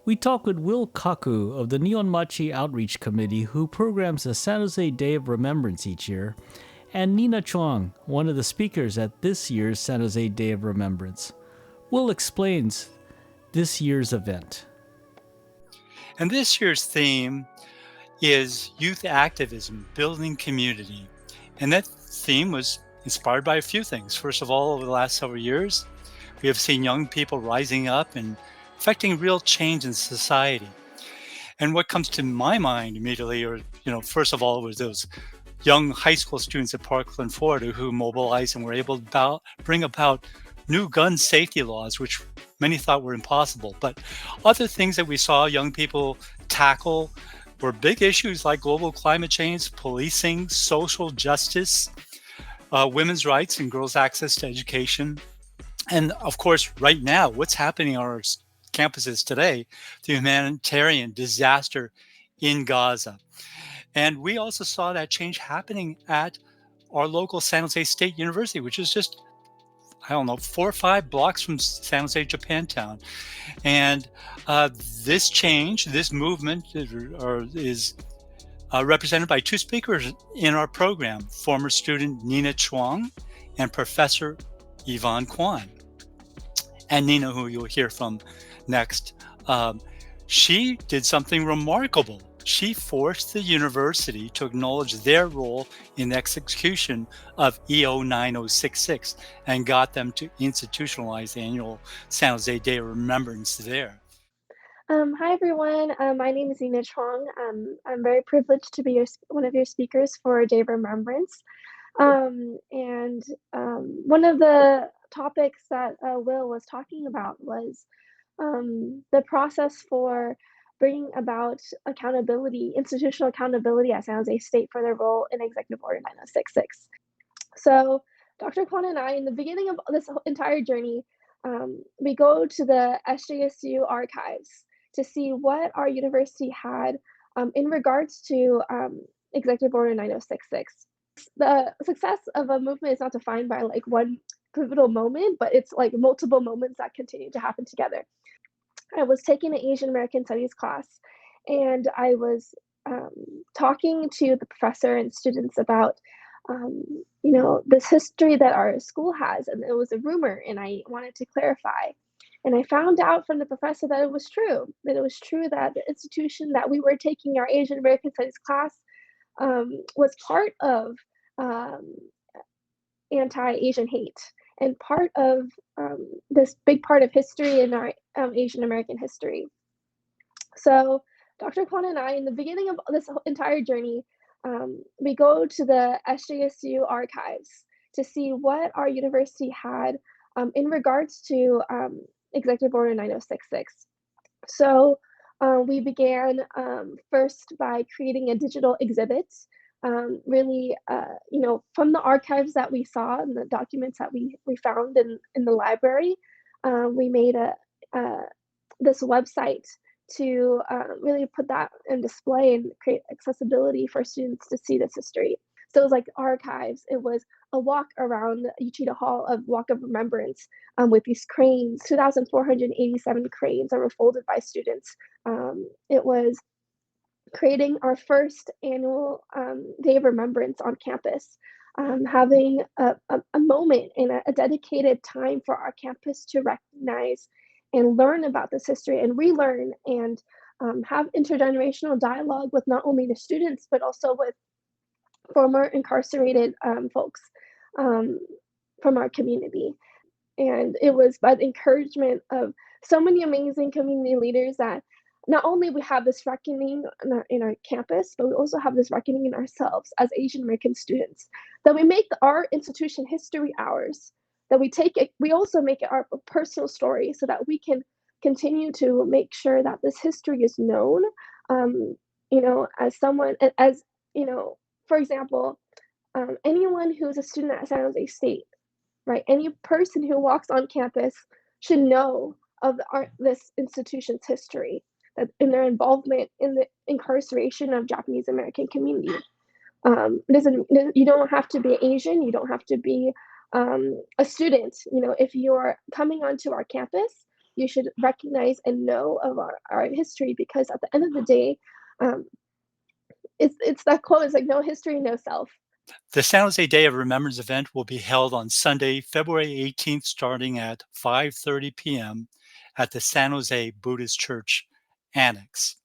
We talk with Will Kaku of the Nihonmachi Outreach Committee, who programs the San Jose Day of Remembrance each year, and Nina Chuang, one of the speakers at this year's San Jose Day of Remembrance. Will explains this year's event. And this year's theme is youth activism, building community. And that theme was inspired by a few things. First of all, over the last several years, we have seen young people rising up and affecting real change in society. And what comes to my mind immediately, first of all, was those young high school students at Parkland, Florida, who mobilized and were able to bring about new gun safety laws, which many thought were impossible. But other things that we saw young people tackle were big issues like global climate change, policing, social justice, women's rights and girls' access to education. And of course, right now, what's happening on our campuses today, the humanitarian disaster in Gaza. And we also saw that change happening at our local San Jose State University, which is just, 4 or 5 blocks from San Jose, Japantown. And this change, this movement is represented by 2 speakers in our program, former student Nina Chuang and Professor Yvonne Kwan. And Nina, who you'll hear from next, she did something remarkable. She forced the university to acknowledge their role in the execution of EO 9066 and got them to institutionalize the annual San Jose Day of Remembrance there. Hi everyone. My name is Nina Chuang. I'm very privileged to be one of your speakers for Day of Remembrance. One of the topics that Will was talking about was the process for bringing about accountability, institutional accountability at San Jose State for their role in Executive Order 9066. So Dr. Kwan and I, in the beginning of this entire journey, we go to the SJSU archives to see what our university had in regards to Executive Order 9066. The success of a movement is not defined by like one pivotal moment, but it's like multiple moments that continue to happen together. I was taking an Asian American Studies class, and I was talking to the professor and students about this history that our school has, and it was a rumor, and I wanted to clarify. And I found out from the professor that it was true, that the institution that we were taking our Asian American Studies class was part of anti-Asian hate and part of this big part of history in our Asian American history. So Dr. Kwan and I, in the beginning of this entire journey, we go to the SJSU archives to see what our university had in regards to Executive Order 9066. So we began first by creating a digital exhibit, from the archives that we saw and the documents that we found in the library. We made this website to really put that in display and create accessibility for students to see this history. So it was like archives. It was a walk around Uchida Hall of Walk of Remembrance with these cranes, 2,487 cranes that were folded by students. It was creating our first annual Day of Remembrance on campus, having a moment and a dedicated time for our campus to recognize and learn about this history and relearn and have intergenerational dialogue with not only the students, but also with former incarcerated folks from our community. And it was by the encouragement of so many amazing community leaders that not only we have this reckoning in our campus, but we also have this reckoning in ourselves as Asian American students, that we make our institution history ours, that we also make it our personal story so that we can continue to make sure that this history is known, for example, anyone who's a student at San Jose State, right? Any person who walks on campus should know of this institution's history, that in their involvement in the incarceration of Japanese American community. You don't have to be Asian, you don't have to be a student, if you're coming onto our campus, you should recognize and know of our history, because at the end of the day, um, it's that quote, it's like no history, no self. The San Jose Day of Remembrance event will be held on Sunday, February 18th, starting at 5:30 p.m. at the San Jose Buddhist Church Annex.